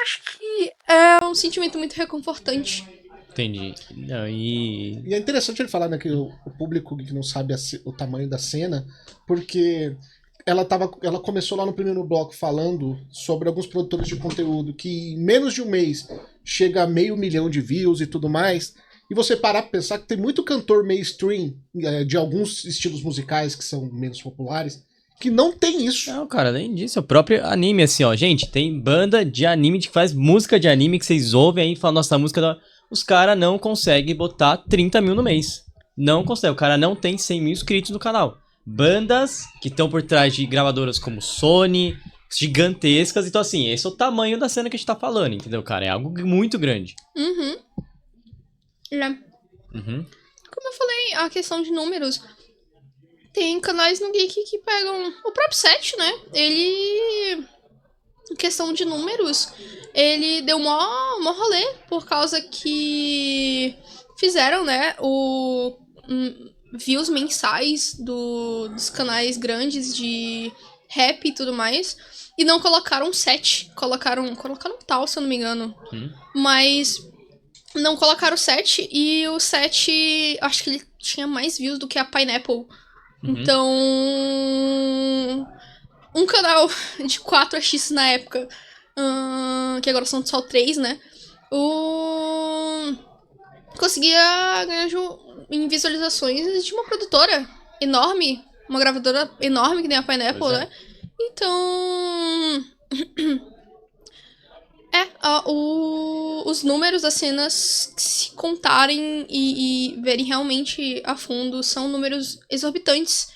Acho que é um sentimento muito reconfortante. Entendi. Não, e... E é interessante ele falar, né, que o público que não sabe o tamanho da cena, porque ela começou lá no primeiro bloco falando sobre alguns produtores de conteúdo que em menos de um mês chega a 500 mil de views e tudo mais. E você parar pra pensar que tem muito cantor mainstream de alguns estilos musicais que são menos populares que não tem isso. Não, cara, além disso, é o próprio anime, assim, ó. Gente, tem banda de anime que faz música de anime que vocês ouvem aí e falam, nossa, a música da... Os caras não conseguem botar 30 mil no mês. Não consegue. O cara não tem 100 mil inscritos no canal. Bandas que estão por trás de gravadoras como Sony, gigantescas. Então, assim, esse é o tamanho da cena que a gente tá falando, entendeu, cara? É algo muito grande. Uhum. É. Uhum. Como eu falei, a questão de números. Tem canais no Geek que pegam. O próprio set, né? Ele. Em questão de números, ele deu mó rolê por causa que fizeram, né? Views mensais dos canais grandes de rap e tudo mais. E não colocaram set. Colocaram tal, se eu não me engano. Mas não colocaram o set. E o set, acho que ele tinha mais views do que a Pineapple. Então, um canal de 4 AX na época, que agora são só 3, né? Conseguia ganhar em visualizações de uma produtora enorme, uma gravadora enorme que nem a Pineapple, Pois é. né? Então, os números das cenas, se contarem e verem realmente a fundo, são números exorbitantes.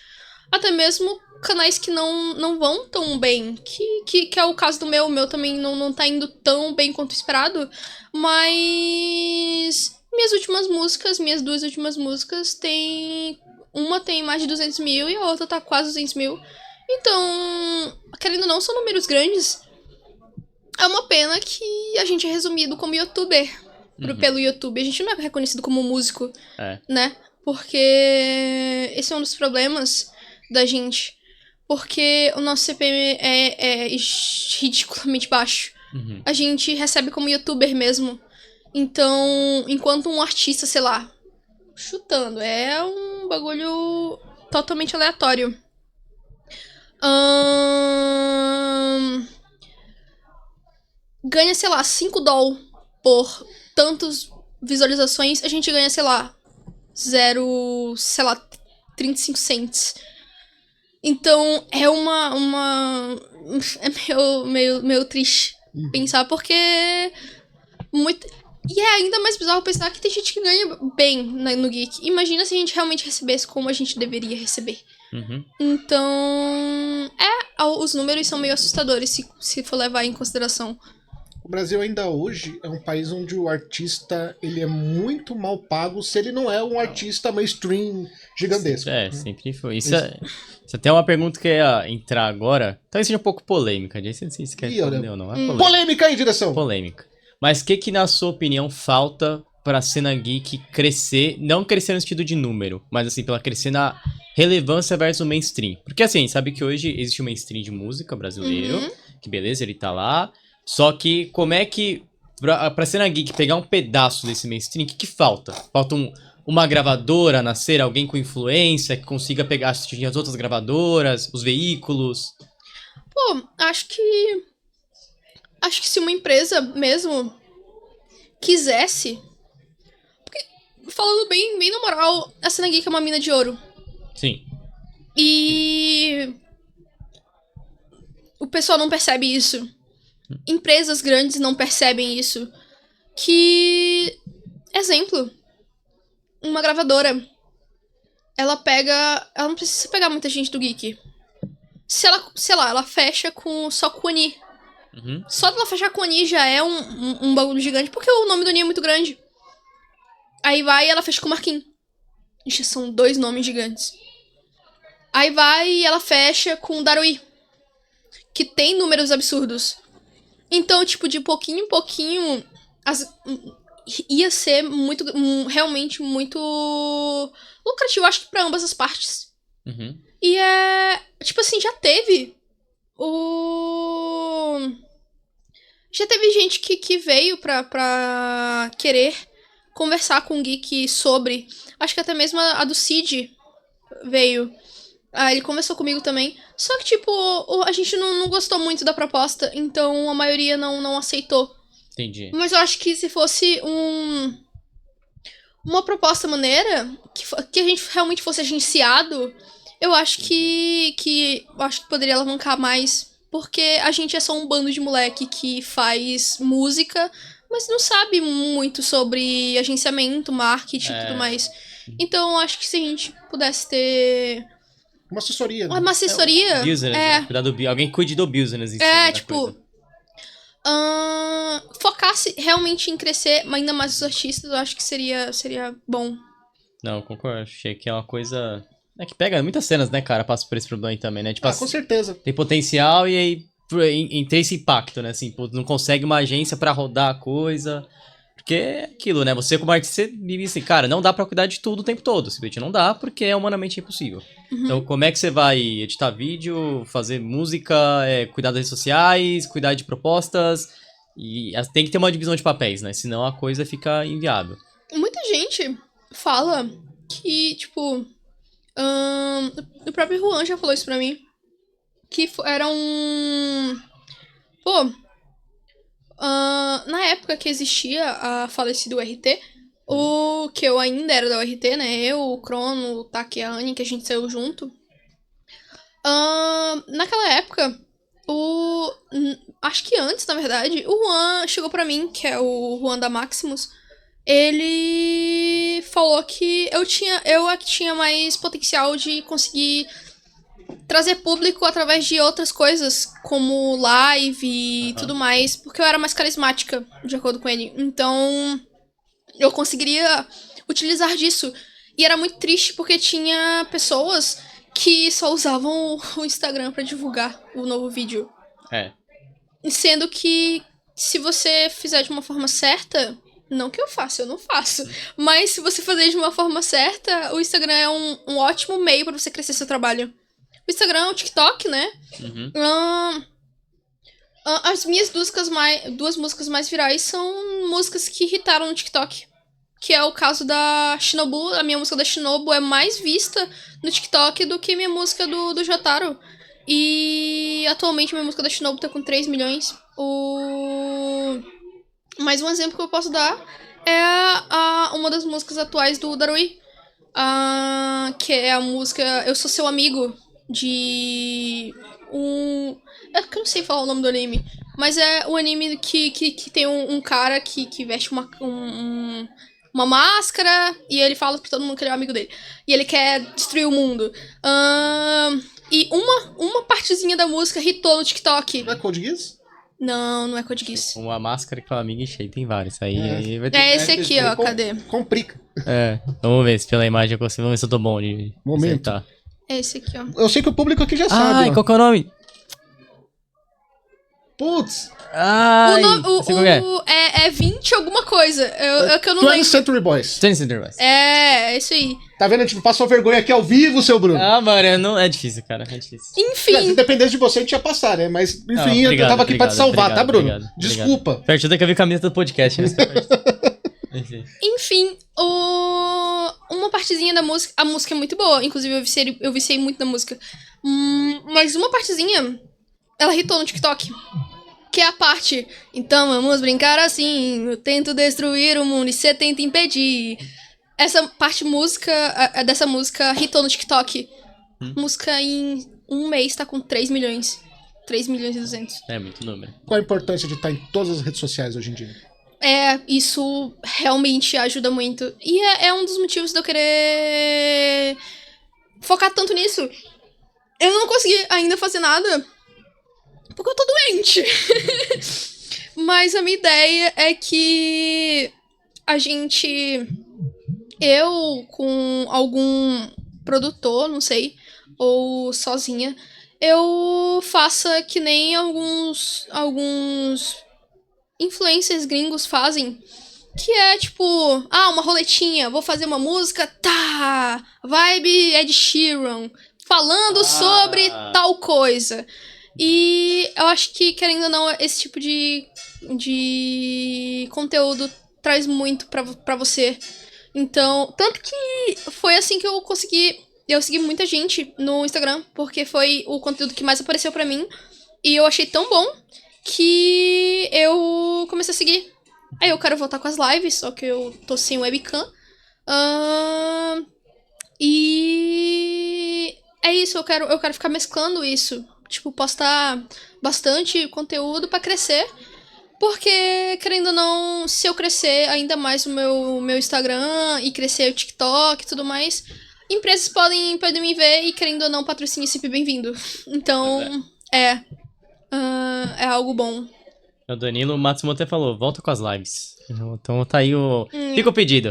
Até mesmo canais que não vão tão bem, que é o caso do meu. O meu também não tá indo tão bem quanto esperado, mas minhas duas últimas músicas uma tem mais de 200 mil e a outra tá quase 200 mil. Então, querendo ou não, são números grandes. É uma pena que a gente é resumido como youtuber pelo YouTube. A gente não é reconhecido como músico, né? Porque esse é um dos problemas da gente. Porque o nosso CPM é ridiculamente baixo. A gente recebe como youtuber mesmo. Então, enquanto um artista, sei lá, chutando, é um bagulho totalmente aleatório. Ganha, sei lá, 5 doll por tantas visualizações, a gente ganha, sei lá, 35 cents. Então, é é meio triste pensar, porque muito... E é ainda mais bizarro pensar que tem gente que ganha bem no Geek. Imagina se a gente realmente recebesse como a gente deveria receber. Então, os números são meio assustadores se for levar em consideração. O Brasil ainda hoje é um país onde o artista ele é muito mal pago se ele não é um artista mainstream gigantesco. Sempre foi. Isso é até uma pergunta que ia entrar agora. Talvez seja um pouco polêmica. Não sei se quer responder ou não. É polêmica. Polêmica aí, direção! Polêmica. Mas o que, na sua opinião, falta pra cena geek crescer? Não crescer no sentido de número, mas assim, pela crescer na relevância versus o mainstream. Porque assim, sabe que hoje existe o mainstream de música brasileiro, que beleza, ele tá lá. Só que como é que, pra cena geek pegar um pedaço desse mainstream, o que falta? Falta uma gravadora nascer, alguém com influência, que consiga pegar as outras gravadoras, os veículos? Pô, acho que se uma empresa mesmo quisesse... Porque, falando bem na moral, a cena geek é uma mina de ouro. Sim. E... o pessoal não percebe isso. Empresas grandes não percebem isso. Exemplo. Uma gravadora. Ela não precisa pegar muita gente do geek. Se ela, sei lá, ela fecha só com a Ani. Só dela fechar com a Ani já é um bagulho gigante, porque o nome do Ani é muito grande. Aí vai e ela fecha com o Marquinhos. Ixi, são 2 nomes gigantes. Aí vai e ela fecha com o Darui, que tem números absurdos. Então, tipo, de pouquinho em pouquinho, ia ser realmente muito lucrativo, acho que pra ambas as partes. E tipo assim, já teve Já teve gente que veio pra querer conversar com o Geek sobre... Acho que até mesmo a do Cid veio. Ele conversou comigo também. Só que, tipo, a gente não gostou muito da proposta, então a maioria não aceitou. Entendi. Mas eu acho que se fosse uma proposta maneira, que a gente realmente fosse agenciado, eu acho que poderia alavancar mais. Porque a gente é só um bando de moleque que faz música, mas não sabe muito sobre agenciamento, marketing e tudo mais. Então eu acho que se a gente pudesse ter Uma assessoria, né? uma assessoria... Business, né? Cuidar alguém que cuide do business em cima da tipo... coisa. Focasse realmente em crescer ainda mais os artistas, eu acho que seria bom. Não, concordo. Achei que é uma coisa... É que pega muitas cenas, né, cara? Passa por esse problema aí também, né? Tipo, Com certeza. tem potencial e aí tem esse impacto, né? Assim, pô, não consegue uma agência pra rodar a coisa. Porque é aquilo, né? Você como artista, você vive assim, cara, não dá pra cuidar de tudo o tempo todo. Simplesmente não dá porque é humanamente impossível. Então, como é que você vai editar vídeo, fazer música, cuidar das redes sociais, cuidar de propostas? E tem que ter uma divisão de papéis, né? Senão a coisa fica inviável. Muita gente fala que, tipo... o próprio Juan já falou isso pra mim. Que era um... Pô... na época que existia a falecida URT, o que eu ainda era da URT, né? Eu, o Crono, o Taki e a Anne, que a gente saiu junto. Naquela época, acho que antes, na verdade, o Juan chegou pra mim, que é o Juan da Maximus. Ele falou que eu é que tinha mais potencial de conseguir trazer público através de outras coisas, como live e tudo mais, porque eu era mais carismática, de acordo com ele. Então, eu conseguiria utilizar disso. E era muito triste porque tinha pessoas que só usavam o Instagram pra divulgar o novo vídeo. Sendo que, se você fizer de uma forma certa... Não que eu não faço. Mas se você fazer de uma forma certa, o Instagram é um ótimo meio pra você crescer seu trabalho. O Instagram é o TikTok, né? As minhas duas músicas mais virais são músicas que irritaram no TikTok. Que é o caso da Shinobu. A minha música da Shinobu é mais vista no TikTok do que minha música do Jotaro. E atualmente minha música da Shinobu tá com 3 milhões. Mais um exemplo que eu posso dar é uma das músicas atuais do Darui. Que é a música Eu Sou Seu Amigo, de é que eu não sei falar o nome do anime, mas é um anime que tem um cara que veste uma máscara e ele fala pra todo mundo que ele é um amigo dele. E ele quer destruir o mundo. E uma partezinha da música hitou no TikTok. Não é Code Geass? Não é Code Geass. Uma máscara que fala amiga e cheio, tem vários. Aí vai ter... É esse aqui, ó, cadê? Complica. Vamos ver se pela imagem eu consigo. Vamos ver se eu tô bom de Momento. acertar. É esse aqui, ó. Eu sei que o público aqui já sabe. Qual que é o nome? Putz! É 20 alguma coisa. É que eu não 20th lembro. Century Boys. É isso aí. Tá vendo? A gente passou vergonha aqui ao vivo, seu Bruno. Mano, é difícil, cara. É difícil. Enfim. Se dependesse de você, a gente ia passar, né? Mas, enfim, eu tava aqui pra te salvar, tá, Bruno? Desculpa. Perto que eu vi a camisa do podcast, né? Enfim, uma partezinha da música... A música é muito boa. Inclusive, eu viciei muito na música. Mas uma partezinha... Ela hitou no TikTok. Que é a parte... Então vamos brincar assim. Eu tento destruir o mundo e você tenta impedir. Essa parte dessa música hitou no TikTok. Música em um mês tá com 3 milhões. 3 milhões e 200. É muito número. Qual a importância de estar em todas as redes sociais hoje em dia? Isso realmente ajuda muito. E é um dos motivos de eu querer focar tanto nisso. Eu não consegui ainda fazer nada porque eu tô doente. Mas a minha ideia é que eu com algum produtor, não sei, ou sozinha, eu faça que nem alguns influencers gringos fazem, que é tipo, uma roletinha, vou fazer uma música, vibe Ed Sheeran, falando sobre tal coisa. E eu acho que, querendo ou não, esse tipo de de conteúdo traz muito pra você. Então, tanto que foi assim que eu consegui... Eu segui muita gente no Instagram, porque foi o conteúdo que mais apareceu pra mim. E eu achei tão bom que eu comecei a seguir. Aí eu quero voltar com as lives, só que eu tô sem webcam. E é isso, eu quero ficar mesclando isso. Tipo, postar bastante conteúdo pra crescer. Porque, querendo ou não, se eu crescer ainda mais o meu Instagram e crescer o TikTok e tudo mais, empresas podem me ver e, querendo ou não, patrocínio é sempre bem-vindo. Então, é algo bom. O Danilo Matsumoto até falou, volta com as lives. Então tá aí o... Fica o pedido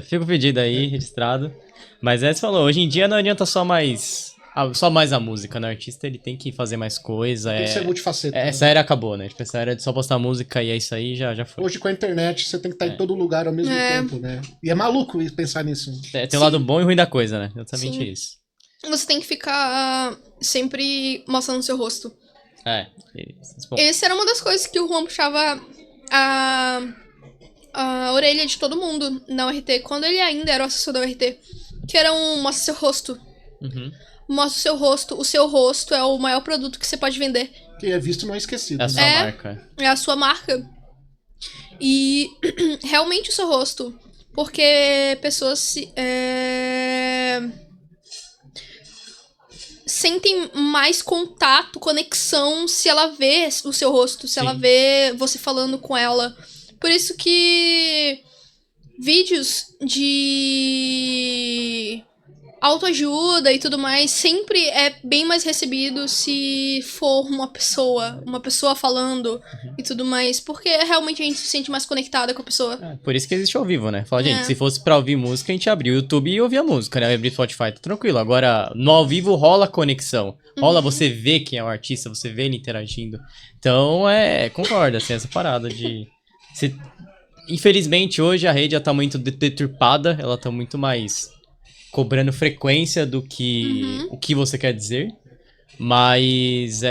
aí, registrado. Mas você falou, hoje em dia não adianta só mais a música, né? O artista, ele tem que fazer mais coisa. Tem que ser multifaceta. Essa era acabou, né? Tipo, essa era de só postar música e é isso aí, já foi. Hoje com a internet, você tem que estar em todo lugar ao mesmo tempo, né? E é maluco pensar nisso. Tem um lado bom e ruim da coisa, né? Exatamente isso. Você tem que ficar sempre mostrando seu rosto. Essa era uma das coisas que o Juan puxava a orelha de todo mundo na URT, quando ele ainda era o assessor da URT. Que era mostra seu rosto. Uhum. Mostra o seu rosto é o maior produto que você pode vender. Que é visto não é esquecido. É a sua marca. É a sua marca. E realmente o seu rosto. Porque pessoas sentem mais contato, conexão, se ela vê o seu rosto, se ela vê você falando com ela. Por isso que vídeos de autoajuda e tudo mais sempre é bem mais recebido se for uma pessoa falando e tudo mais, porque realmente a gente se sente mais conectada com a pessoa. Por isso que existe ao vivo, né? Fala, gente, se fosse pra ouvir música, a gente abria o YouTube e ouvia música, né? Abrir Spotify, tá tranquilo. Agora, no ao vivo rola conexão. Rola você ver quem é o artista, você vê ele interagindo. Então, concordo, assim, essa parada de... Infelizmente, hoje a rede já tá muito deturpada, ela tá muito mais cobrando frequência do que o que você quer dizer, mas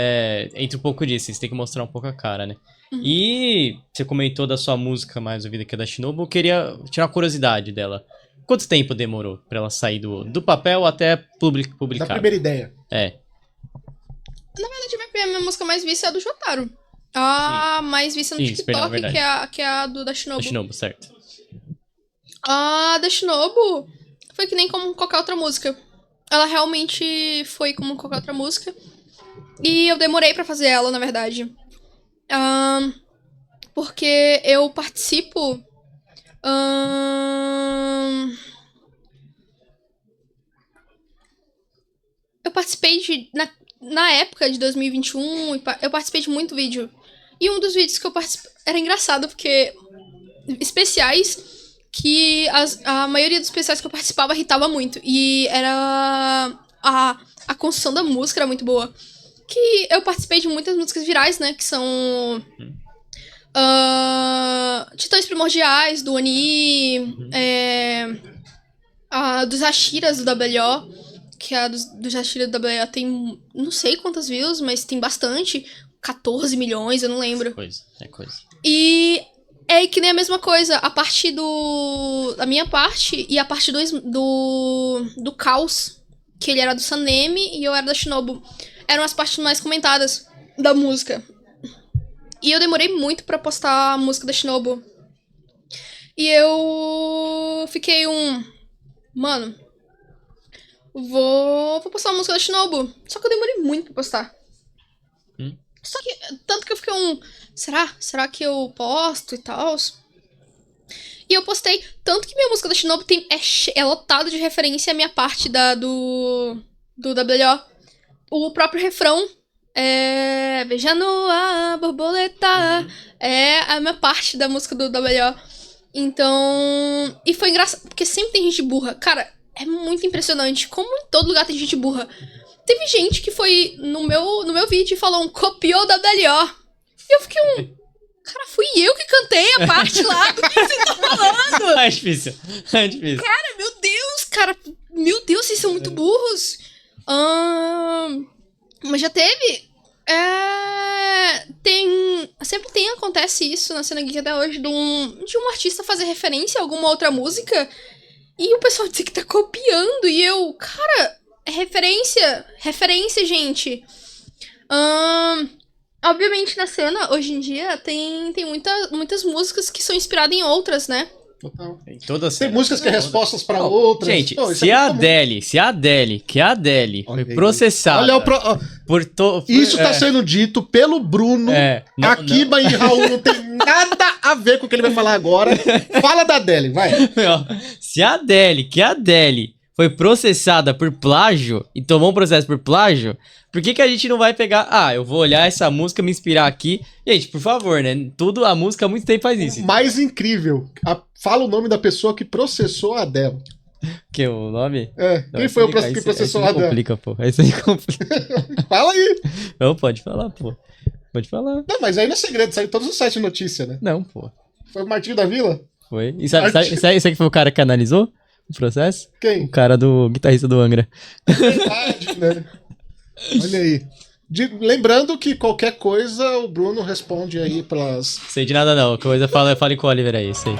entra um pouco disso, você tem que mostrar um pouco a cara, né? E você comentou da sua música mais ouvida que é da Shinobu, eu queria tirar uma curiosidade dela. Quanto tempo demorou pra ela sair do papel até publicar? Da primeira ideia. Na verdade, a minha música mais vista é a do Jotaro. A mais vista no TikTok, que é a da Shinobu. Da Shinobu, certo. A da Shinobu foi que nem como qualquer outra música. Ela realmente foi como qualquer outra música. E eu demorei pra fazer ela, na verdade. Porque eu participo... Eu participei na época de 2021, eu participei de muito vídeo. E um dos vídeos que eu participei era engraçado, porque especiais que a maioria dos especiais que eu participava irritava muito. E era... A construção da música era muito boa. Que eu participei de muitas músicas virais, né? Que são... Titãs Primordiais, do Oni. Dos Hashiras, do WO. Que a dos Hashiras do WO tem... Não sei quantas views, mas tem bastante. 14 milhões, eu não lembro. É coisa. E... É que nem a mesma coisa, a parte da minha parte e a parte do Caos, que ele era do Sanemi e eu era da Shinobu, eram as partes mais comentadas da música. E eu demorei muito pra postar a música da Shinobu. E eu fiquei mano, vou postar a música da Shinobu. Só que eu demorei muito pra postar. Só que, tanto que eu fiquei será que eu posto e tal? E eu postei, tanto que minha música da Shinobu é lotada de referência à minha parte do WO. O próprio refrão Veja no ar, borboleta, é a minha parte da música do WO. Então, e foi engraçado, porque sempre tem gente burra. Cara, é muito impressionante como em todo lugar tem gente burra. Teve gente que foi no meu vídeo e falou copiou da WO. E eu fiquei cara, fui eu que cantei a parte lá. Do que você tá falando? É difícil. Cara, meu Deus, vocês são muito burros. Mas já teve Acontece isso na cena geek até hoje, de um artista fazer referência a alguma outra música e o pessoal dizer que tá copiando, e eu, cara, é referência, gente. Obviamente na cena, hoje em dia, tem muitas músicas que são inspiradas em outras, né? Total. Em toda Tem músicas que é respostas pra outras. Gente, Pô, se a Adele foi processada Olha Isso tá sendo dito pelo Bruno. Akiba e Raul não tem nada a ver com o que ele vai falar agora. Fala da Adele, vai. Se a Adele foi processada por plágio e tomou um processo por plágio, por que a gente não vai pegar... eu vou olhar essa música, me inspirar aqui. Gente, por favor, né? A música há muito tempo faz isso. O mais incrível, fala o nome da pessoa que processou a Adele. Que o nome? Quem foi o que processou a Adele? Complica, pô. Isso aí complica. Fala aí. Não, pode falar, pô. Pode falar. Não, mas aí não é segredo, saiu em todos os sites de notícia, né? Não, pô. Foi o Martinho da Vila? Foi. E sabe que foi o cara que analisou o processo? Quem? O cara do guitarrista do Angra. Verdade, né? Olha aí. Lembrando que qualquer coisa o Bruno responde aí pelas... Sei de nada não. Coisa fala com o Oliver aí, sei.